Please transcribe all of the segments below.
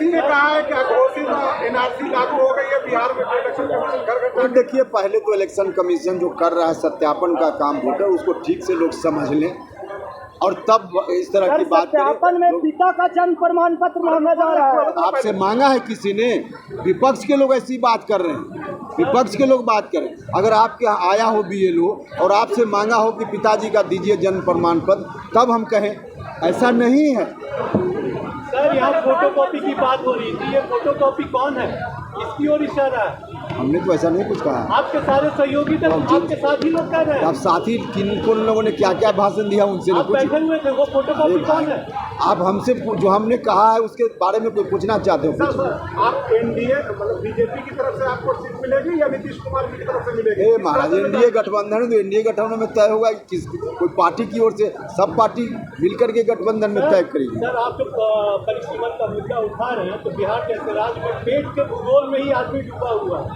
ओवैसी ने कहा है कि घोषित एनआरसी लागू हो गई है बिहार में, इलेक्शन कमीशन घर घर। देखिए, पहले तो इलेक्शन कमीशन जो कर रहा है सत्यापन का काम वोटर, उसको ठीक से लोग समझ लें और तब इस तरह की बात सत्यापन में पिता का जन्म प्रमाण पत्र मांगा जा रहा है। आपसे मांगा है किसी ने? विपक्ष के लोग ऐसी बात कर रहे हैं, विपक्ष के लोग बात करें। अगर आपके यहाँ आया हो BLO और आपसे मांगा हो कि पिताजी का दीजिए जन्म प्रमाण पत्र, तब हम कहें। ऐसा नहीं है सर। यहाँ फोटोकॉपी की बात हो रही थी, ये फोटोकॉपी कौन है, इसकी ओर इशारा है? हमने तो ऐसा नहीं कुछ कहा। आपके सारे सहयोगी तो आपके साथी लोग कह रहे हैं। आप साथी किन लोगों ने क्या क्या भाषण दिया उनसे आप बैठे हुए थे, वो फोटोकॉपी कौन है? आप हमसे जो हमने कहा है उसके बारे में कोई पूछना चाहते हो? आप एनडीए मतलब बीजेपी की तरफ से आपको सीट मिलेगी या नीतीश कुमार की तरफ से मिलेगी? महाराज, एनडीए गठबंधन है तो एनडीए गठबंधन में तय होगा कि कोई पार्टी की ओर से सब पार्टी मिलकर के गठबंधन में तय करेगी। सर, आप जो परिसीमन का मुद्दा उठा रहे हैं, तो बिहार जैसे राज्य में पेट के भूगोल में ही आदमी डूबा हुआ है,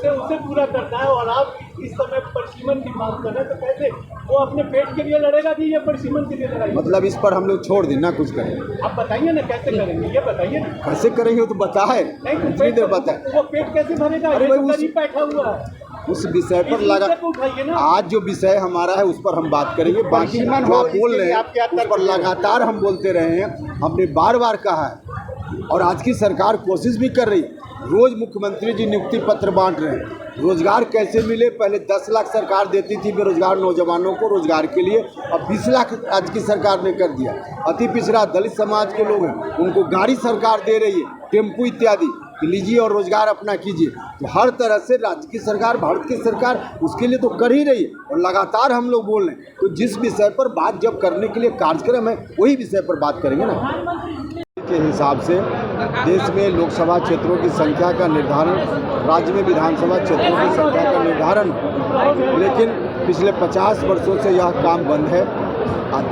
उसे पूरा करना है। और आप इस समय परिसीमन की बात कर रहे हैं, तो कैसे वो अपने पेट के लिए लड़ेगा कि ये परिसीमन के लिए लड़ाई? मतलब इस पर हम लोग छोड़ दें ना कुछ करें? आप बताइए ना कैसे करेंगे, ये बताइए ना। कैसे करेंगे वो तो बताए, नहीं तो बताए वो पेट कैसे भरेगा? अरे ये भाई, तो गरीब बैठा हुआ है। उस विषय पर लगा उठाइए ना। आज जो विषय हमारा है उस पर हम बात करेंगे। बाकी जो आप बोल रहे हैं उस पर लगातार हम बोलते रहे हैं, हमने बार बार कहा है और आज की सरकार कोशिश भी कर रही है। रोज मुख्यमंत्री जी नियुक्ति पत्र बांट रहे हैं। रोजगार कैसे मिले? पहले 10 लाख सरकार देती थी बेरोजगार नौजवानों को रोजगार के लिए, अब 20 लाख आज की सरकार ने कर दिया। अति पिछड़ा दलित समाज के लोग हैं, उनको गाड़ी सरकार दे रही है, टेम्पू इत्यादि, लीजिए और रोजगार अपना कीजिए। तो हर तरह से राज्य की सरकार, भारत की सरकार उसके लिए तो कर ही रही है और लगातार हम लोग बोल रहे हैं। तो जिस विषय पर बात जब करने के लिए कार्यक्रम है वही विषय पर बात करेंगे ना। के हिसाब से देश में लोकसभा क्षेत्रों की संख्या का निर्धारण, राज्य में विधानसभा क्षेत्रों की संख्या का निर्धारण, लेकिन पिछले 50 वर्षों से यह काम बंद है।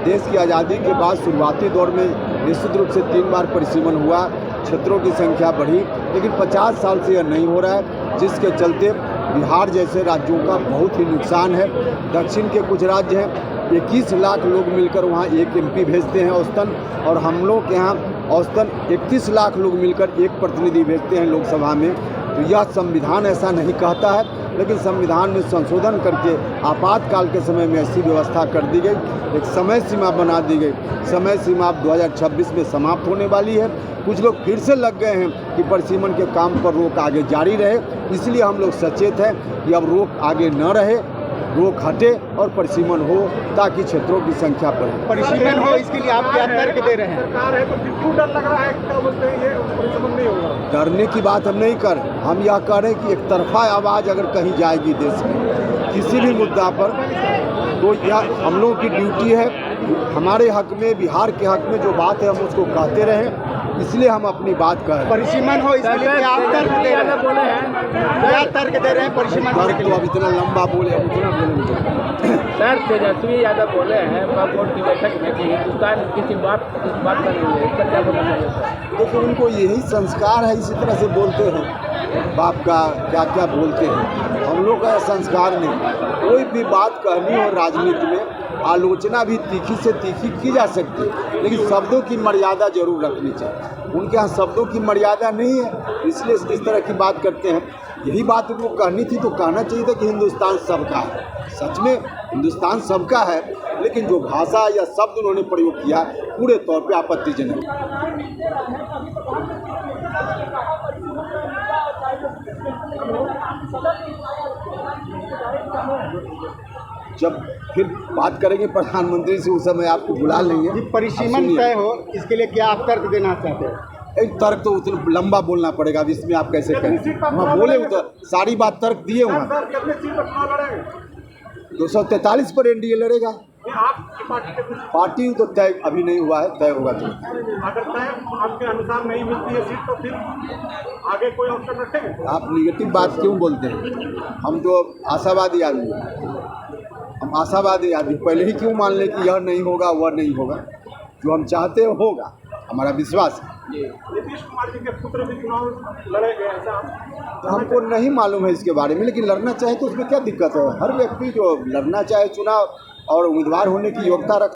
देश की आज़ादी के बाद शुरुआती दौर में निश्चित रूप से 3 बार परिसीमन हुआ, क्षेत्रों की संख्या बढ़ी, लेकिन 50 साल से यह नहीं हो रहा है, जिसके चलते बिहार जैसे राज्यों का बहुत ही नुकसान है। दक्षिण के कुछ राज्य हैं, 21 लाख लोग मिलकर वहाँ एक MP भेजते हैं औसतन, और हम लोग के यहाँ औसतन 31 लाख लोग मिलकर एक प्रतिनिधि भेजते हैं लोकसभा में। तो यह संविधान ऐसा नहीं कहता है, लेकिन संविधान में संशोधन करके आपातकाल के समय में ऐसी व्यवस्था कर दी गई, एक समय सीमा बना दी गई। समय सीमा अब 2026 में समाप्त होने वाली है। कुछ लोग फिर से लग गए हैं कि परिसीमन के काम पर रोक आगे जारी रहे, इसलिए हम लोग सचेत हैं कि अब रोक आगे न रहे, रोक हटे और परिसीमन हो ताकि क्षेत्रों की संख्या बढ़े। परिसीमन हो, इसके लिए आप क्या तर्क दे रहे हैं? सरकार है तो फिर क्यों डर लग रहा है? क्या बोलते हैं, ये परिसीमन नहीं होगा? डरने की बात हम नहीं कर, हम यह कह रहे हैं कि एक तरफा आवाज़ अगर कहीं जाएगी देश में किसी भी मुद्दा पर, तो यह हम लोगों की ड्यूटी है। हमारे हक में, बिहार के हक में जो बात है हम उसको कहते रहें, इसलिए हम अपनी बात कह रहे हैं। परिसीमन हो, इसके लिए क्या आप तर्क दे रहे हैं? क्या तर्क दे रहे हैं परिसीमन? तर्क तो अब इतना लंबा बोले, अब उतना बोलेंगे। सर, तेजस्वी यादव बोले हैं बोर्ड की बैठक में कि हिंदुस्तान किसी बात पर नहीं है, इस पर क्या बोलना चाहिए सर? देखो, उनको यही संस्कार है, इसी तरह से बोलते हैं। बाप का क्या क्या बोलते हैं, हम लोग का संस्कार नहीं। कोई भी बात कहनी हो राजनीति में, आलोचना भी तीखी से तीखी की जा सकती है, लेकिन शब्दों की मर्यादा जरूर रखनी चाहिए। उनके यहाँ शब्दों की मर्यादा नहीं है, इसलिए इस तरह की बात करते हैं। यही बात उनको कहनी थी तो कहना चाहिए था कि हिंदुस्तान सबका है। सच में हिंदुस्तान सबका है, लेकिन जो भाषा या शब्द उन्होंने प्रयोग किया पूरे तौर पे आपत्तिजनक। जब फिर बात करेंगे प्रधानमंत्री से, उस समय आपको बुला लेंगे। परिसीमन तय हो, इसके लिए क्या आप तर्क देना चाहते हैं? एक तर्क तो उतना लंबा बोलना पड़ेगा, अब इसमें आप कैसे करें? वहाँ बोले तो सारी बात तर्क दिए वहाँ। 243 पर एनडीए लड़ेगा। पार्टी तो तय अभी नहीं हुआ है, तय होगा तो। अगर तय आपके अनुसार नहीं मिलती है सीट, तो फिर आगे कोई ऑप्शन रखेंगे? आप निगेटिव बात क्यों बोलते हैं? हम तो आशावादी आदमी हैं, हम आशावादी आदमी। पहले ही क्यों मान लें कि यह नहीं होगा, वह नहीं होगा? जो हम चाहते हैं होगा, हमारा विश्वास है। नीतीश कुमार जी के पुत्र भी चुनाव लड़ेंगे, ऐसा तो हमको नहीं मालूम है इसके बारे में, लेकिन लड़ना चाहे तो उसमें क्या दिक्कत है? हर व्यक्ति जो लड़ना चाहे चुनाव और उम्मीदवार होने की योग्यता रख